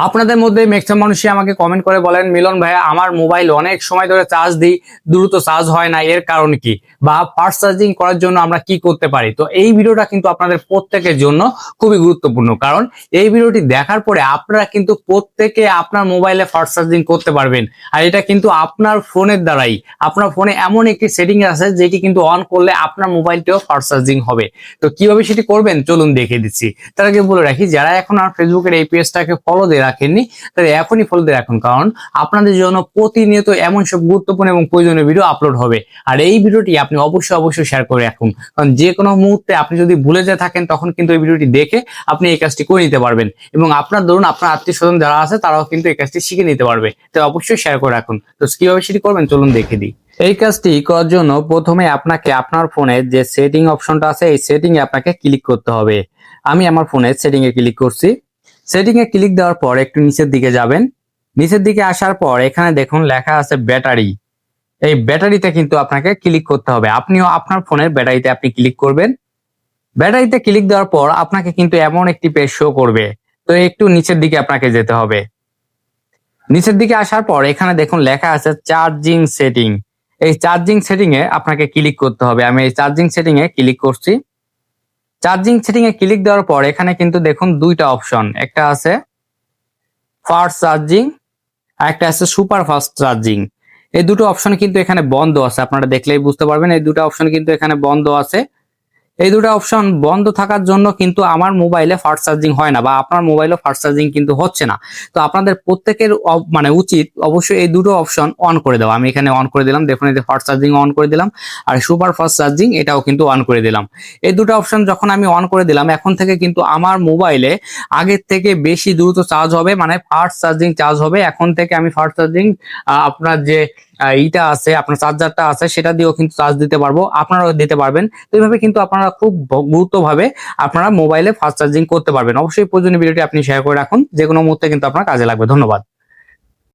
আপনাদের মধ্যে ম্যাক্সিমাম মানুষই আমাকে কমেন্ট করে বলেন, মিলন ভাইয়া আমার মোবাইল অনেক সময় ধরে চার্জ দিই, দ্রুত চার্জ হয় না, এর কারণ কি? বা ফাস্ট চার্জিং করার জন্য আমরা কি করতে পারি? তো এই ভিডিওটা কিন্তু আপনাদের প্রত্যেকের জন্য খুবই গুরুত্বপূর্ণ, কারণ এই ভিডিওটি দেখার পরে আপনারা কিন্তু প্রত্যেকে আপনার মোবাইলে ফাস্ট চার্জিং করতে পারবেন। আর এটা কিন্তু আপনার ফোনের দ্বারাই, আপনার ফোনে এমন একটি সেটিং আছে যেটি কিন্তু অন করলে আপনার মোবাইলটিও ফাস্ট চার্জিং হবে। তো কিভাবে সেটি করবেন চলুন দেখিয়ে দিচ্ছি। তার আগে বলে রাখি, যারা এখন আর ফেসবুকের এই পেজটাকে ফলো দিয়ে রাখেননি তাহলে এখনই ফলো দিয়ে রাখুন, কারণ আপনাদের জন্য প্রতিনিয়ত এমন সব গুরুত্বপূর্ণ এবং প্রয়োজনীয় ভিডিও আপলোড হবে। আর এই ভিডিওটি আপনি অবশ্যই শেয়ার করে রাখুন, কারণ যে কোনো মুহূর্তে আপনি যদি ভুলে যেয়ে থাকেন তখন কিন্তু এই ভিডিওটি দেখে আপনি এই কাজটি করে নিতে পারবেন, এবং আপনার ধরুন আপনার আত্মীয় স্বজন যারা আছে তারাও কিন্তু এই কাজটি শিখে নিতে পারবে। তো অবশ্যই শেয়ার করে রাখুন। তো কিভাবে সেটি করবেন চলুন দেখে দিই। এই কাজটি করার জন্য প্রথমে আপনাকে আপনার ফোনে যে সেটিং অপশনটা আছে এই সেটিং এ আপনাকে ক্লিক করতে হবে। আমি আমার ফোনে সেটিং এ ক্লিক করছি। সেটিং এ ক্লিক দেওয়ার পর একটু নিচের দিকে যাবেন। নিচের দিকে আসার পর এখানে দেখুন লেখা আছে ব্যাটারি। এই ব্যাটারিতে কিন্তু আপনাকে ক্লিক করতে হবে। আপনিও আপনার ফোনের ব্যাটারিতে আপনি ক্লিক করবেন। ব্যাটারিতে ক্লিক দেওয়ার পর আপনাকে কিন্তু এমন একটি পেজ শো করবে। তো একটু নিচের দিকে আপনাকে যেতে হবে। নিচের দিকে আসার পর এখানে দেখুন লেখা আছে চার্জিং সেটিং। এই চার্জিং সেটিং এ আপনাকে ক্লিক করতে হবে। আমি এই চার্জিং সেটিং এ ক্লিক করছি। চার্জিং সেটিং এ ক্লিক দেওয়ার পর এখানে কিন্তু দেখুন দুইটা অপশন, একটা আছে ফাস্ট চার্জিং আর একটা আছে সুপার ফাস্ট চার্জিং। এই দুটো অপশন কিন্তু এখানে বন্ধ আছে, আপনারা দেখলেই বুঝতে পারবেন এই দুটো অপশন কিন্তু এখানে বন্ধ আছে। এই দুটো অপশন বন্ধ থাকার জন্য কিন্তু আমার মোবাইলে ফাস্ট চার্জিং হয় না, বা আপনার মোবাইলে ফাস্ট চার্জিং কিন্তু হচ্ছে না। তো আপনাদের প্রত্যেকের মানে উচিত অবশ্যই এই দুটো অপশন অন করে দেওয়া। আমি এখানে অন করে দিলাম, দেখুন এই যে ফাস্ট চার্জিং অন করে দিলাম, আর সুপার ফাস্ট চার্জিং এটাও কিন্তু অন করে দিলাম। এই দুটো অপশন যখন আমি অন করে দিলাম, এখন থেকে কিন্তু আমার মোবাইলে আগের থেকে বেশি দ্রুত চার্জ হবে, মানে ফাস্ট চার্জিং চার্জ হবে। এখন থেকে আমি ফাস্ট চার্জিং আপনার যে এইটা আছে, আপনার চার্জারটা আছে সেটা দিয়েও কিন্তু চার্জ দিতে পারবো, আপনারাও দিতে পারবেন। তো এইভাবে কিন্তু আপনারা খুব গুরুত্বভাবে আপনারা মোবাইলে ফাস্ট চার্জিং করতে পারবেন। অবশ্যই প্রয়োজনীয় ভিডিওটি আপনি শেয়ার করে রাখুন, যে কোনো মুহূর্তে কিন্তু আপনার কাজে লাগবে। ধন্যবাদ।